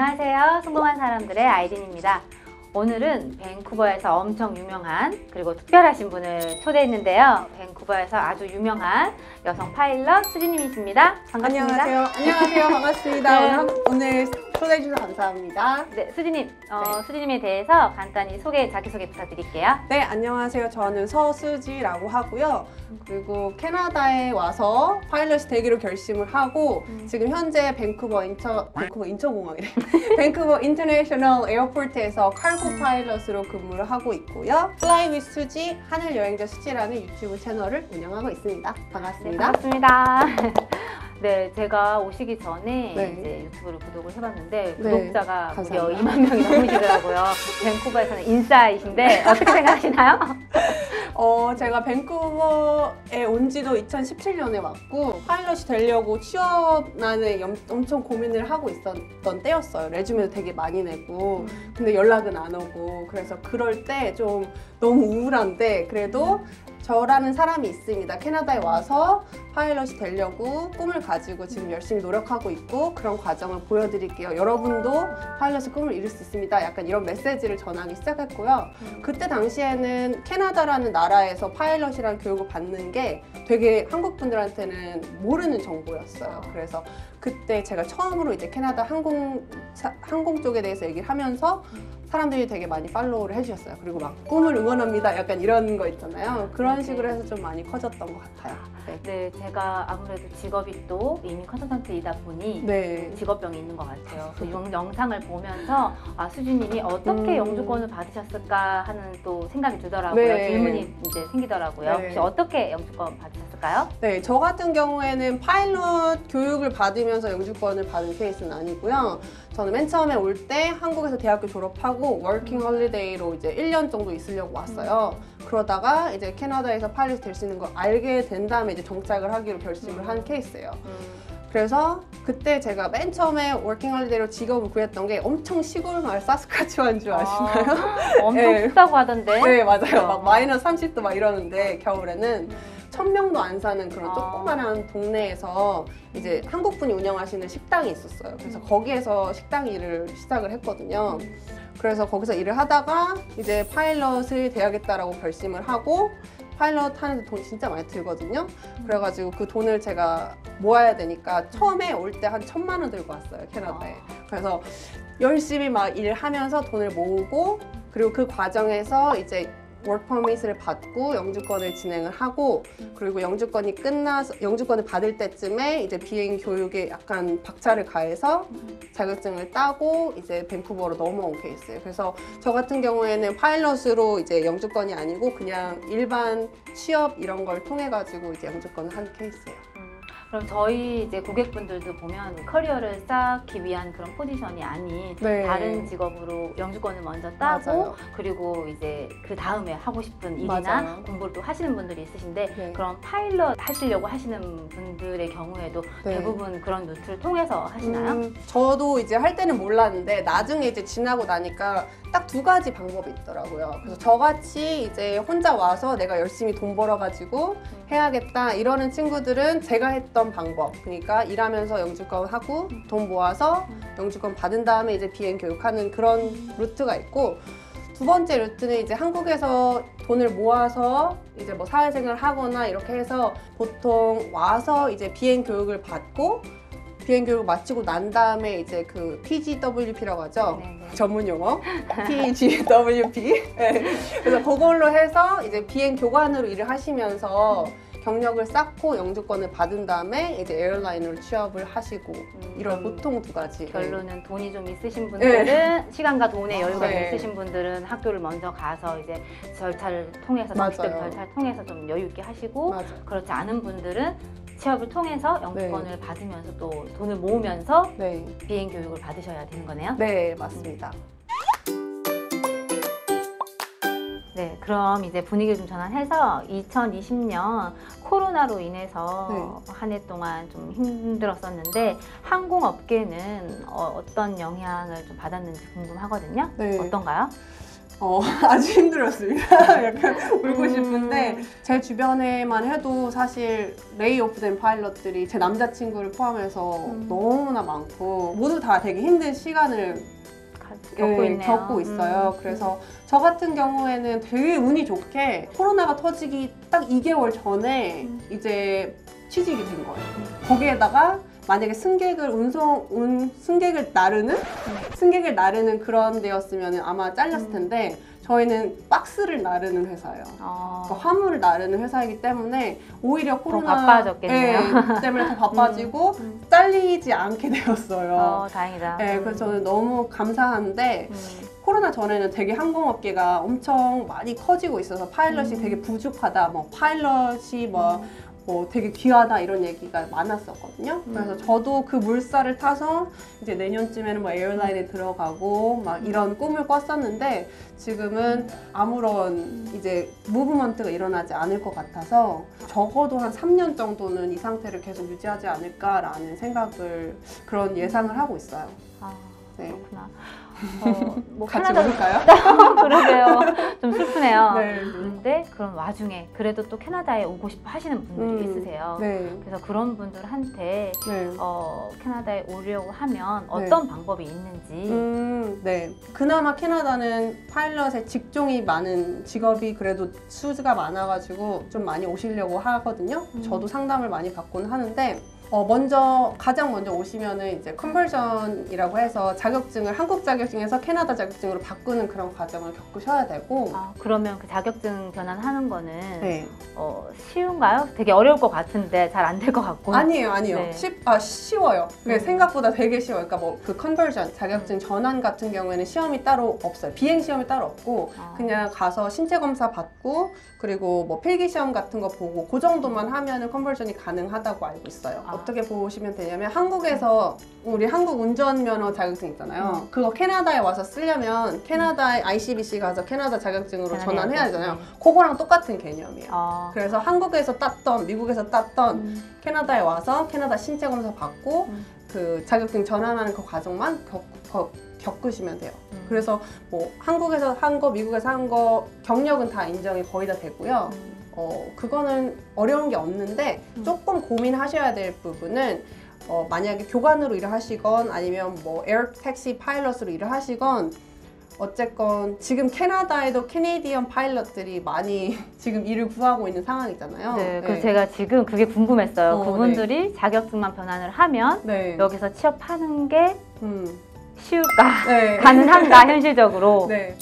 안녕하세요. 성공한 사람들의 아이린입니다. 오늘은 밴쿠버에서 엄청 유명한 그리고 특별하신 분을 초대했는데요. 밴쿠버에서 아주 유명한 여성 파일럿 수지님이십니다. 반갑습니다. 안녕하세요. 반갑습니다. 네. 오늘 초대해 주셔서 감사합니다. 네, 수지님. 수지님에 대해서 간단히 자기소개 부탁드릴게요. 네, 안녕하세요. 저는 서수지라고 하고요. 그리고 캐나다에 와서 파일럿이 되기로 결심을 하고 지금 현재 밴쿠버 인천공항이래. 밴쿠버 인터내셔널 에어포트에서 칼고 파일럿으로 근무를 하고 있고요. Fly with 수지, 하늘 여행자 수지라는 유튜브 채널을 운영하고 있습니다. 반갑습니다. 네, 반갑습니다. 네, 제가 오시기 전에 네. 이제 유튜브를 구독을 해봤는데 네, 구독자가 무려 감사합니다. 2만 명이 넘으시더라고요. 밴쿠버에서는 인싸이신데 어떻게 생각하시나요? 제가 밴쿠버에 온 지도 2017년에 왔고 파일럿이 되려고 취업난에 엄청 고민을 하고 있었던 때였어요. 레주메도 되게 많이 내고 근데 연락은 안 오고 그래서 그럴 때 좀 너무 우울한데 그래도 저라는 사람이 있습니다. 캐나다에 와서 파일럿이 되려고 꿈을 가지고 지금 열심히 노력하고 있고 그런 과정을 보여드릴게요. 여러분도 파일럿의 꿈을 이룰 수 있습니다. 약간 이런 메시지를 전하기 시작했고요. 그때 당시에는 캐나다라는 나라에서 파일럿이라는 교육을 받는 게 되게 한국 분들한테는 모르는 정보였어요. 그래서 그때 제가 처음으로 이제 캐나다 항공 쪽에 대해서 얘기를 하면서 사람들이 되게 많이 팔로우를 해주셨어요. 그리고 막 꿈을 응원합니다. 약간 이런 거 있잖아요. 그런 식으로 해서 좀 많이 커졌던 것 같아요. 네, 제가 아무래도 직업이 또 이민 컨설턴트이다 보니 네. 직업병이 있는 것 같아요. 그 영상을 보면서 수지님이 어떻게 영주권을 받으셨을까 하는 또 생각이 들더라고요. 네. 질문이 이제 생기더라고요. 네. 혹시 어떻게 영주권 받으셨을까요? 네, 저 같은 경우에는 파일럿 교육을 받으면서 영주권을 받은 케이스는 아니고요. 저는 맨 처음에 올 때 한국에서 대학교 졸업하고 워킹 홀리데이로 이제 1년 정도 있으려고 왔어요. 그러다가 이제 캐나다에서 파일럿이 될 수 있는 걸 알게 된 다음에 이제 정착을 하기로 결심을 한 케이스예요. 그래서 그때 제가 맨 처음에 워킹 홀리데이로 직업을 구했던 게 엄청 시골 마을 사스카추완 줄 아시나요? 엄청 네. 춥다고 하던데. 네, 맞아요. 막 마이너스 30도 막 이러는데 겨울에는 1000명도 안 사는 그런 조그만한 동네에서 이제 한국분이 운영하시는 식당이 있었어요. 그래서 거기에서 식당 일을 시작을 했거든요. 그래서 거기서 일을 하다가 이제 파일럿을 돼야겠다라고 결심을 하고 파일럿 하는데 돈이 진짜 많이 들거든요. 그래가지고 그 돈을 제가 모아야 되니까 처음에 올 때 한 1000만 원 들고 왔어요, 캐나다에. 그래서 열심히 막 일하면서 돈을 모으고 그리고 그 과정에서 이제 워크 퍼밋을 받고 영주권을 진행을 하고 그리고 영주권을 받을 때쯤에 이제 비행 교육에 약간 박차를 가해서 자격증을 따고 이제 밴쿠버로 넘어온 케이스예요. 그래서 저 같은 경우에는 파일럿으로 이제 영주권이 아니고 그냥 일반 취업 이런 걸 통해 가지고 이제 영주권을 한 케이스예요. 그럼 저희 이제 고객분들도 보면 커리어를 쌓기 위한 그런 포지션이 아닌 네. 다른 직업으로 영주권을 먼저 따고 맞아요. 그리고 이제 그 다음에 하고 싶은 일이나 맞아요. 공부를 또 하시는 분들이 있으신데 네. 그런 파일럿 하시려고 하시는 분들의 경우에도 네. 대부분 그런 루트를 통해서 하시나요? 저도 이제 할 때는 몰랐는데 나중에 이제 지나고 나니까 딱 두 가지 방법이 있더라고요. 그래서 저같이 이제 혼자 와서 내가 열심히 돈 벌어가지고 해야겠다 이러는 친구들은 제가 했던 방법. 그러니까 일하면서 영주권 하고 돈 모아서 영주권 받은 다음에 이제 비행 교육하는 그런 루트가 있고 두 번째 루트는 이제 한국에서 돈을 모아서 이제 뭐 사회생활 하거나 이렇게 해서 보통 와서 이제 비행 교육을 받고 비행 교육 마치고 난 다음에 이제 그 PGWP라고 하죠. 네네. 전문 용어. PGWP. 네. 그래서 그걸로 해서 이제 비행 교관으로 일을 하시면서 경력을 쌓고 영주권을 받은 다음에 이제 에어라인으로 취업을 하시고 이런 보통 두 가지. 결론은 돈이 좀 있으신 분들은 시간과 돈의 여유가 좀 네. 있으신 분들은 학교를 먼저 가서 이제 절차를 통해서 정식된 맞아요. 절차를 통해서 좀 여유 있게 하시고 맞아요. 그렇지 않은 분들은 취업을 통해서 영주권을 받으면서 또 돈을 모으면서 네. 비행 교육을 받으셔야 되는 거네요. 네, 맞습니다. 네, 그럼 이제 분위기를 좀 전환해서 2020년 코로나로 인해서 한 해 동안 좀 힘들었었는데 항공업계는 어떤 영향을 좀 받았는지 궁금하거든요. 네. 어떤가요? 아주 힘들었습니다. 약간 울고 싶은데 제 주변에만 해도 사실 레이오프된 파일럿들이 제 남자친구를 포함해서 너무나 많고 모두 다 되게 힘든 시간을 겪고 있네요. 겪고 있어요. 그래서 저 같은 경우에는 되게 운이 좋게 코로나가 터지기 딱 2개월 전에 이제 취직이 된 거예요. 거기에다가 만약에 승객을 승객을 나르는 그런 데였으면 아마 잘렸을 텐데 저희는 박스를 나르는 회사예요. 그러니까 화물을 나르는 회사이기 때문에 오히려 코로나 바빠졌겠네요. 때문에 더 바빠지고 잘리지 않게 되었어요. 다행이다. 네, 그래서 저는 너무 감사한데 코로나 전에는 되게 항공업계가 엄청 많이 커지고 있어서 파일럿이 되게 부족하다, 뭐 파일럿이 뭐 되게 귀하다 이런 얘기가 많았었거든요. 그래서 저도 그 물살을 타서 이제 내년쯤에는 뭐 에어라인에 들어가고 막 이런 꿈을 꿨었는데 지금은 아무런 이제 무브먼트가 일어나지 않을 것 같아서 적어도 한 3년 정도는 이 상태를 계속 유지하지 않을까라는 그런 예상을 하고 있어요. 네. 그렇구나. 뭐 같이 울까요? 그러게요. 좀 슬프네요. 네. 그런데 그런 와중에 그래도 또 캐나다에 오고 싶어 하시는 분들이 있으세요. 네. 그래서 그런 분들한테 네. 캐나다에 오려고 하면 어떤 방법이 있는지. 네. 그나마 캐나다는 파일럿의 직종이 많은 직업이 그래도 수가 많아가지고 좀 많이 오시려고 하거든요. 저도 상담을 많이 받곤 하는데 가장 먼저 오시면은 이제 컨버전이라고 해서 자격증을 한국 자격증에서 캐나다 자격증으로 바꾸는 그런 과정을 겪으셔야 되고. 그러면 그 자격증 변환하는 거는 네. 쉬운가요? 되게 어려울 것 같은데 잘 안 될 것 같고. 아니에요. 네. 쉬워요. 생각보다 되게 쉬워요. 그러니까 뭐 그 컨버전 자격증 전환 같은 경우에는 시험이 따로 없어요. 비행 시험이 따로 없고 그냥 가서 신체 검사 받고 그리고 뭐 필기 시험 같은 거 보고 그 정도만 하면은 컨버전이 가능하다고 알고 있어요. 어떻게 보시면 되냐면 한국에서 우리 한국 운전면허 자격증 있잖아요. 그거 캐나다에 와서 쓰려면 캐나다의 ICBC 가서 캐나다 자격증으로 전환해야 되잖아요. 그거랑 똑같은 개념이에요. 그래서 한국에서 땄던 미국에서 땄던 캐나다에 와서 캐나다 신체 검사 받고 그 자격증 전환하는 그 과정만 겪으시면 돼요. 그래서 뭐 한국에서 한 거, 미국에서 한 거 경력은 다 인정이 거의 다 되고요. 그거는 어려운 게 없는데 조금 고민하셔야 될 부분은 만약에 교관으로 일을 하시건 아니면 뭐 에어 택시 파일럿으로 일을 하시건 어쨌건 지금 캐나다에도 캐네디언 파일럿들이 많이 지금 일을 구하고 있는 상황이잖아요. 네, 그래서 제가 지금 그게 궁금했어요. 그분들이 네. 자격증만 변환을 하면 네. 여기서 취업하는 게 쉬울까? 네. 가능한가 현실적으로? 네.